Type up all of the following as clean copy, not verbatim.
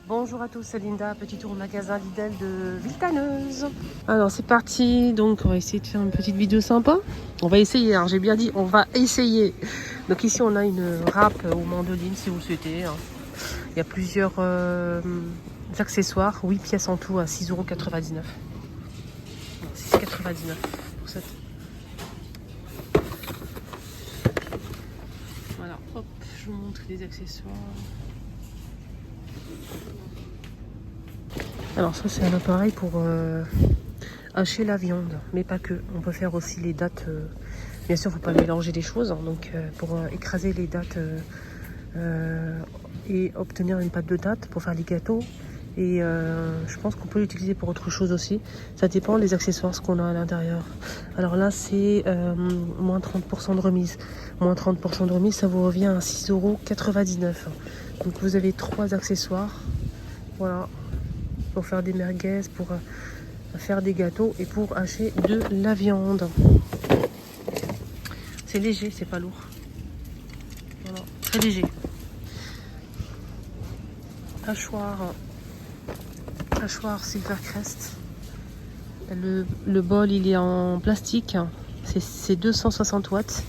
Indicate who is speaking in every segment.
Speaker 1: Bonjour à tous, c'est Linda, petit tour au magasin Lidl de Villetaneuse. Alors c'est parti, donc on va essayer de faire une petite vidéo sympa. On va essayer, hein, j'ai bien dit, on va essayer. Donc ici on a une râpe aux mandolines si vous le souhaitez. Hein. Il y a plusieurs accessoires, 8 pièces en tout à 6,99 €. 6,99 € pour cette. Voilà, hop, je vous montre les accessoires. Alors ça c'est un appareil pour hacher la viande, mais pas que. On peut faire aussi les dattes. Bien sûr, il ne faut pas mélanger les choses. Hein, donc pour écraser les dattes et obtenir une pâte de dattes pour faire les gâteaux. Et je pense qu'on peut l'utiliser pour autre chose aussi. Ça dépend des accessoires, ce qu'on a à l'intérieur. Alors là c'est moins 30% de remise. Moins 30% de remise, ça vous revient à 6,99 €. Donc vous avez 3 accessoires. Voilà. Pour faire des merguez, pour faire des gâteaux et pour hacher de la viande. C'est léger, c'est pas lourd. Voilà, très léger. Hachoir Silvercrest. Le bol il est en plastique. C'est 260 watts.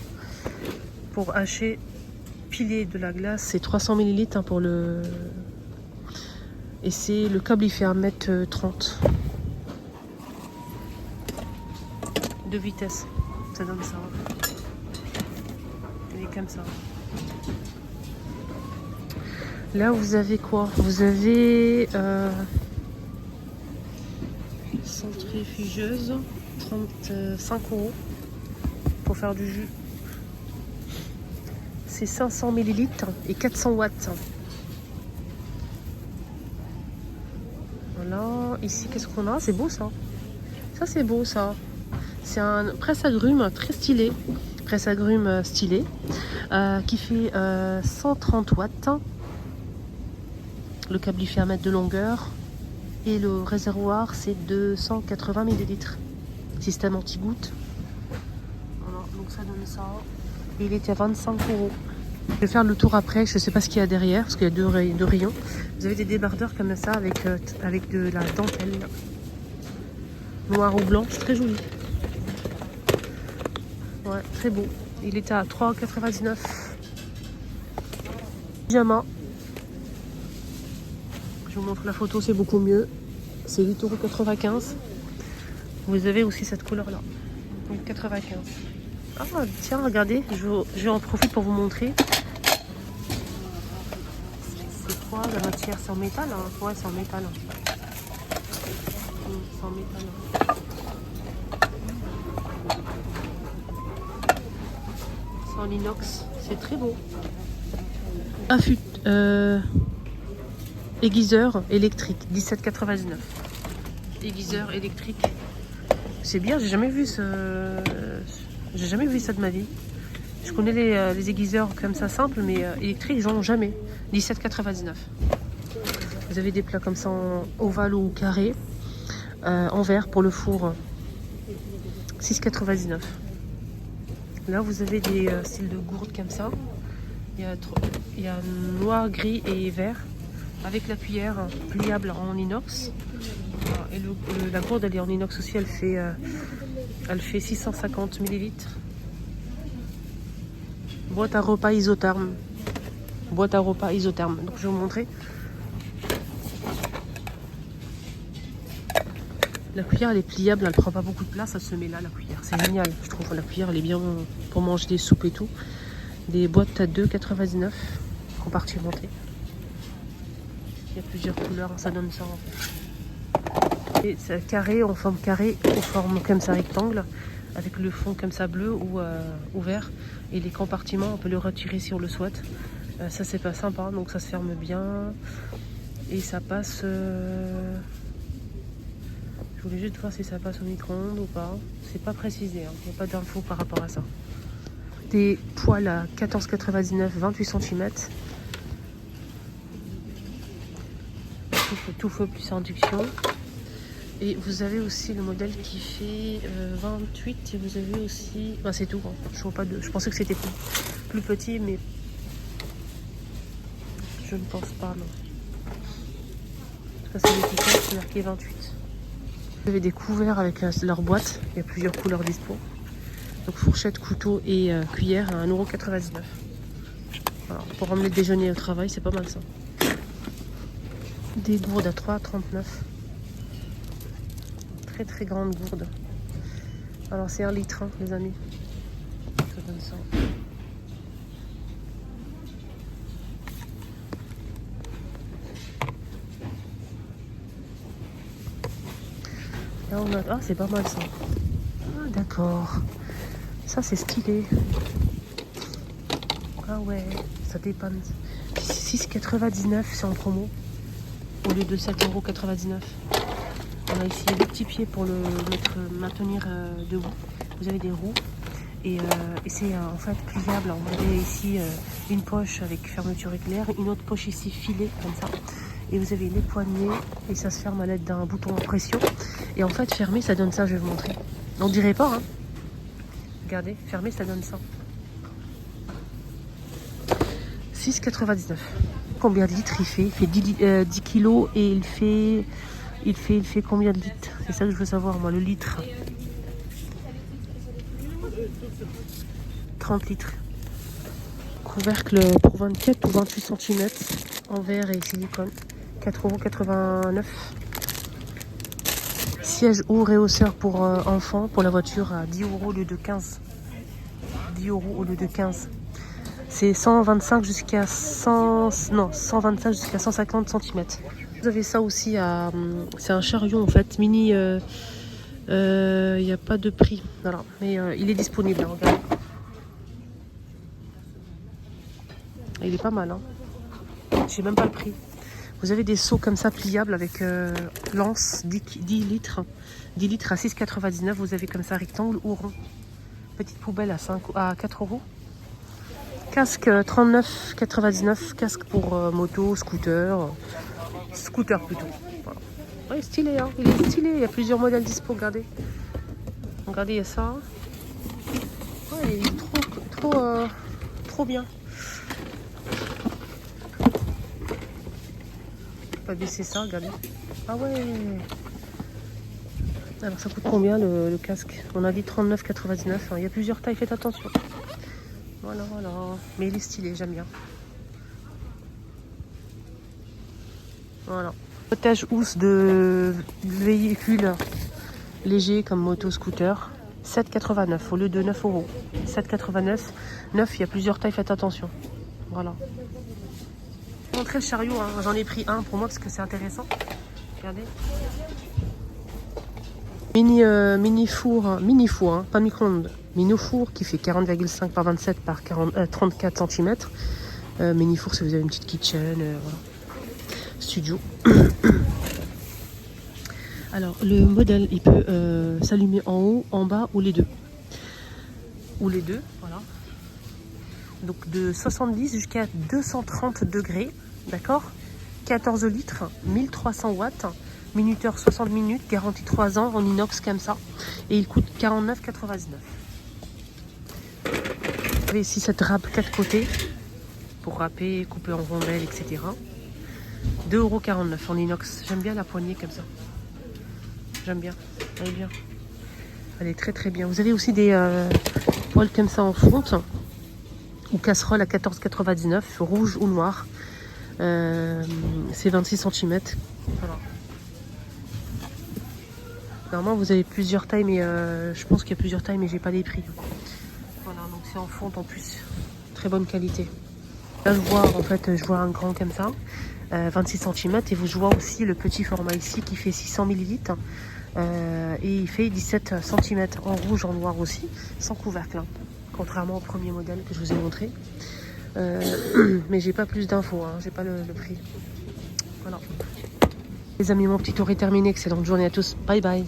Speaker 1: Pour hacher, piler de la glace, c'est 300 ml pour le. Et c'est le câble il fait 1,30 m. 2 vitesses, ça donne ça. Il est comme ça. Là vous avez quoi? Vous avez centrifugeuse, 35 € pour faire du jus. C'est 500 ml et 400 watts. Voilà, ici qu'est-ce qu'on a? C'est beau ça. Ça c'est beau ça. C'est un presse-agrumes très stylé. Presse-agrumes stylé qui fait 130 watts. Le câble il fait 1 mètre de longueur. Et le réservoir c'est 280 ml. Système anti-goutte. Voilà, donc ça donne ça. Et il était à 25 €. Je vais faire le tour après, je ne sais pas ce qu'il y a derrière, parce qu'il y a deux rayons. Vous avez des débardeurs comme ça avec de la dentelle. Noir ou blanc, c'est très joli. Ouais, très beau. Il était à 3,99 €. Pyjama. Je vous montre la photo, c'est beaucoup mieux. C'est 8,95 €. Vous avez aussi cette couleur-là. 8,95 €. Ah tiens, regardez, je vais en profiter pour vous montrer. C'est quoi la matière? C'est en métal hein? Ouais, c'est en métal. C'est en métal. C'est en inox. C'est très beau. Aiguiseur électrique, 17,99 €. Aiguiseur électrique. C'est bien, j'ai jamais vu ça de ma vie. Je connais les aiguiseurs comme ça simples, mais électriques, j'en ai jamais. 17,99 €. Vous avez des plats comme ça en ovale ou carré, en verre pour le four, 6,99 €. Là, vous avez des styles de gourdes comme ça. Il y a noir, gris et vert, avec la cuillère pliable en inox. Et la gourde, elle est en inox aussi, elle fait 650 ml. Boîte à repas isotherme. Donc je vais vous montrer. La cuillère elle est pliable, elle prend pas beaucoup de place, elle se met là la cuillère. C'est génial, je trouve. La cuillère elle est bien pour manger des soupes et tout. Des boîtes à 2,99 € compartimentées. Il y a plusieurs couleurs, ça donne ça en fait. Et c'est carré, en forme carré, en forme comme ça rectangle, avec le fond comme ça bleu ou vert. Et les compartiments, on peut le retirer si on le souhaite. Ça c'est pas sympa, donc ça se ferme bien. Et ça passe... Je voulais juste voir si ça passe au micro-ondes ou pas. C'est pas précisé, hein. Il n'y a pas d'infos par rapport à ça. Des poêles à 14,99 €, 28 cm. Tout feu plus induction. Et vous avez aussi le modèle qui fait 28 et vous avez aussi... Ben, c'est tout, hein. Je vois pas de... Je pensais que c'était plus petit, mais je ne pense pas, non. Ça c'est l'étiquette, c'est marqué 28. Vous avez des couverts avec leur boîte. Il y a plusieurs couleurs dispo. Donc fourchette, couteau et cuillère à 1,99 €. Voilà, pour emmener le déjeuner au travail, c'est pas mal ça. Des gourdes à 3,39 €. Très très grande gourde. Alors c'est 1 litre, hein, les amis. Ça donne ça. Là on a... Ah, c'est pas mal ça. Ah, d'accord. Ça c'est stylé. Ah ouais, ça dépanne. 6,99 €, c'est en promo. Au lieu de 7,99 €. On a ici des petits pieds pour le maintenir debout. Vous avez des roues. Et c'est en fait pliable. Vous avez ici une poche avec fermeture éclair, une autre poche ici filée comme ça. Et vous avez les poignées et ça se ferme à l'aide d'un bouton à pression. Et en fait fermé ça donne ça, je vais vous montrer. On dirait pas, hein. Regardez, fermé ça donne ça. 6,99 €. Combien de litres il fait? Il fait 10 kilos et il fait combien de litres? C'est ça que je veux savoir moi, le litre. 30 litres. Couvercle pour 24 ou 28 cm en verre et silicone. 4,89 €. Siège haut réhausseur pour enfants pour la voiture à 10 € au lieu de 15. 10 € au lieu de 15. C'est 125 jusqu'à 125 jusqu'à 150 cm. Vous avez ça aussi à... C'est un chariot en fait, mini... Il n'y a pas de prix. Voilà. Mais il est disponible, hein, regardez. Il est pas mal, hein. Je sais même pas le prix. Vous avez des seaux comme ça pliables avec lance 10 litres. 10 litres à 6,99 €. Vous avez comme ça rectangle ou rond. Petite poubelle à 4 €. Casque 39,99 €. Casque pour moto, scooter. Scooter plutôt. Voilà. Ouais, stylé, hein. Il est stylé. Il y a plusieurs modèles dispo. Regardez. Regardez, il y a ça. Ouais, il est trop bien. Pas baisser ça, regardez. Ah ouais. Alors ça coûte combien le casque? On a dit 39,99 €. Il y a plusieurs tailles, faites attention. Voilà. Mais il est stylé, j'aime bien. Voilà. Protège housse de véhicules légers comme moto, scooter. 7,89 € au lieu de 9 €. 7,89 €. 9, il y a plusieurs tailles, faites attention. Voilà. Je vais montrer le chariot, hein. J'en ai pris un pour moi parce que c'est intéressant. Regardez. Mini four, hein, pas micro-ondes. Mini four qui fait 40,5 par 27 par 34 cm. Mini four si vous avez une petite kitchen, voilà. Studio. Alors le modèle il peut s'allumer en haut, en bas ou les deux. Voilà. Donc de 70 jusqu'à 230 degrés, d'accord. 14 litres, 1300 watts. Minuteur 60 minutes, garantie 3 ans en inox comme ça. Et il coûte 49,99 €. Vous avez ici cette râpe 4 côtés pour râper, couper en rondelles, etc. 2,49 € en inox. J'aime bien la poignée comme ça. J'aime bien. Elle est bien. Elle est très très bien. Vous avez aussi des poêles comme ça en fonte ou casserole à 14,99 €, rouge ou noir. C'est 26 cm. Voilà. Normalement vous avez plusieurs tailles, mais je pense qu'il y a plusieurs tailles, mais j'ai pas les prix. Voilà, donc c'est en fonte en plus. Très bonne qualité. Là je vois un grand comme ça, 26 cm, et je vois aussi le petit format ici qui fait 600 ml. Et il fait 17 cm en rouge, en noir aussi, sans couvercle, hein, contrairement au premier modèle que je vous ai montré. Mais j'ai pas plus d'infos, hein, j'ai pas le prix. Voilà. Les amis, mon petit tour est terminé. Excellente journée à tous. Bye bye.